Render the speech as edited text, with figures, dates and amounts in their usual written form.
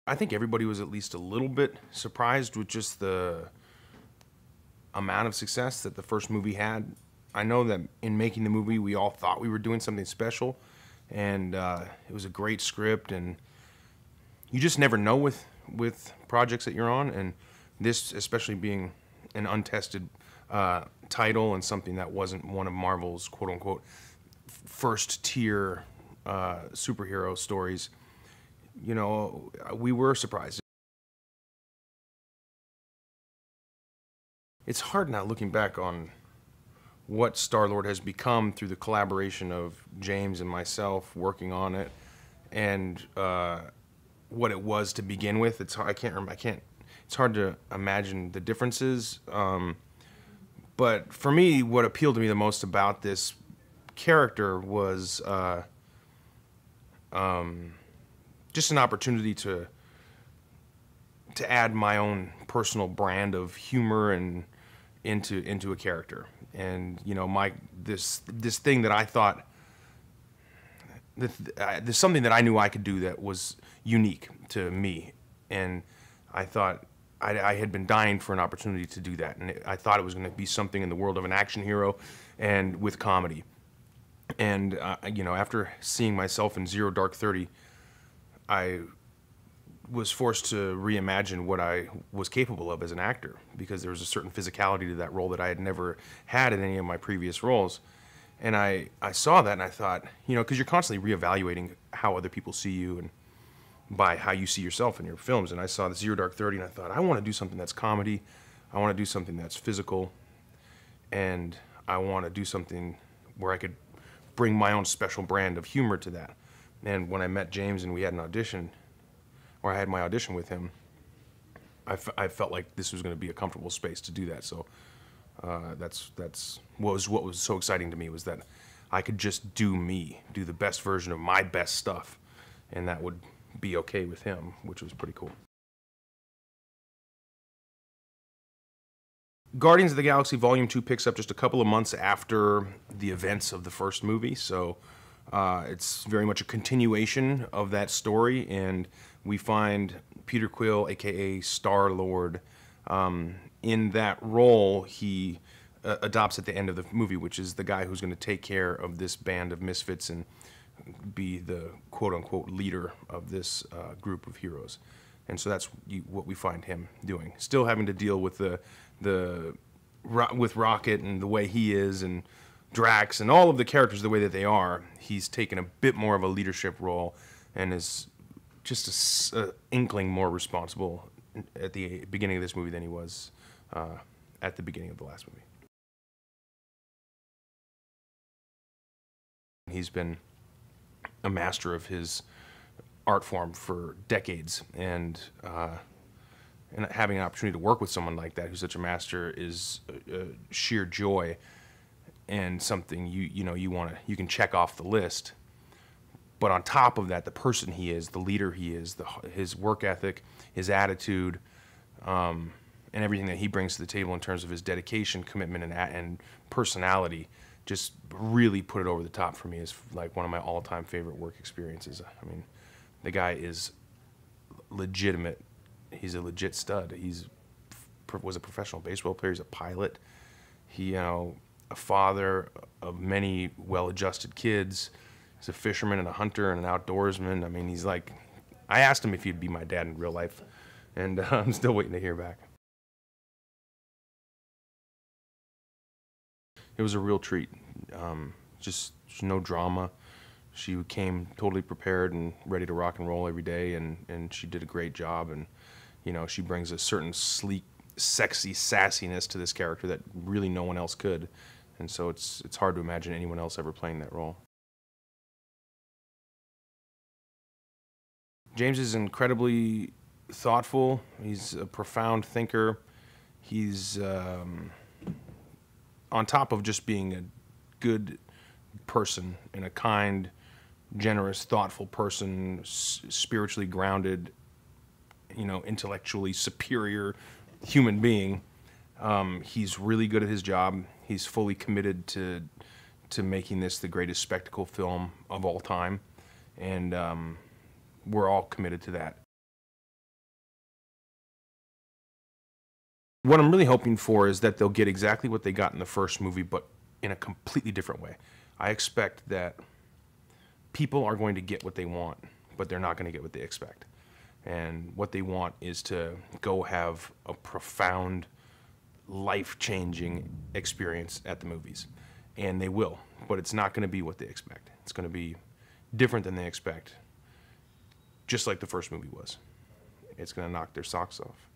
I think everybody was at least a little bit surprised with just the amount of success that the first movie had. I know that in making the movie, we all thought we were doing something special, and it was a great script, and you just never know with projects that you're on, and this especially being an untested title and something that wasn't one of Marvel's quote-unquote first tier superhero stories. You know, we were surprised. It's hard now looking back on what Star-Lord has become through the collaboration of James and myself working on it, and what it was to begin with. It's hard, I can't remember. It's hard to imagine the differences. But for me, what appealed to me the most about this character was just an opportunity to add my own personal brand of humor and into a character. And you know, this thing that I thought, there's something that I knew I could do that was unique to me, and I thought I had been dying for an opportunity to do that, and I thought it was going to be something in the world of an action hero and with comedy. And you know, after seeing myself in Zero Dark 30, I was forced to reimagine what I was capable of as an actor, because there was a certain physicality to that role that I had never had in any of my previous roles. And I saw that and I thought, you know, because you're constantly reevaluating how other people see you and by how you see yourself in your films. And I saw the Zero Dark 30 and I thought, I want to do something that's comedy, I want to do something that's physical, and I want to do something where I could bring my own special brand of humor to that. And when I met James and we had an audition, or I had my audition with him, I felt like this was going to be a comfortable space to do that. So that's what was so exciting to me, was that I could just do me, do the best version of my best stuff, and that would be okay with him, which was pretty cool. Guardians of the Galaxy Volume 2 picks up just a couple of months after the events of the first movie, so it's very much a continuation of that story, and we find Peter Quill, aka Star-Lord, in that role he adopts at the end of the movie, which is the guy who's going to take care of this band of misfits and be the quote-unquote leader of this group of heroes. And so that's what we find him doing. Still having to deal with with Rocket and the way he is, and Drax and all of the characters the way that they are. He's taken a bit more of a leadership role and is just an inkling more responsible at the beginning of this movie than he was at the beginning of the last movie. He's been a master of his art form for decades, and having an opportunity to work with someone like that, who's such a master, is a sheer joy, and something you can check off the list. But on top of that, the person he is, the leader he is, his work ethic, his attitude, and everything that he brings to the table in terms of his dedication, commitment, and personality, just really put it over the top for me as like one of my all-time favorite work experiences. I mean, the guy is legitimate. He's a legit stud. Was a professional baseball player. He's a pilot. He, a father of many well-adjusted kids. He's a fisherman and a hunter and an outdoorsman. I mean, he's like, I asked him if he'd be my dad in real life, and I'm still waiting to hear back. It was a real treat. Just no drama. She came totally prepared and ready to rock and roll every day, and she did a great job. And you know, she brings a certain sleek, sexy sassiness to this character that really no one else could. And so it's hard to imagine anyone else ever playing that role. James is incredibly thoughtful. He's a profound thinker. He's on top of just being a good person and a kind, generous, thoughtful person, spiritually grounded, intellectually superior human being. He's really good at his job. He's fully committed to making this the greatest spectacle film of all time, and we're all committed to that. what I'm really hoping for is that they'll get exactly what they got in the first movie, but in a completely different way. I expect that people are going to get what they want, but they're not going to get what they expect. And what they want is to go have a profound, life-changing experience at the movies. And they will, but it's not going to be what they expect. It's going to be different than they expect, just like the first movie was. It's going to knock their socks off.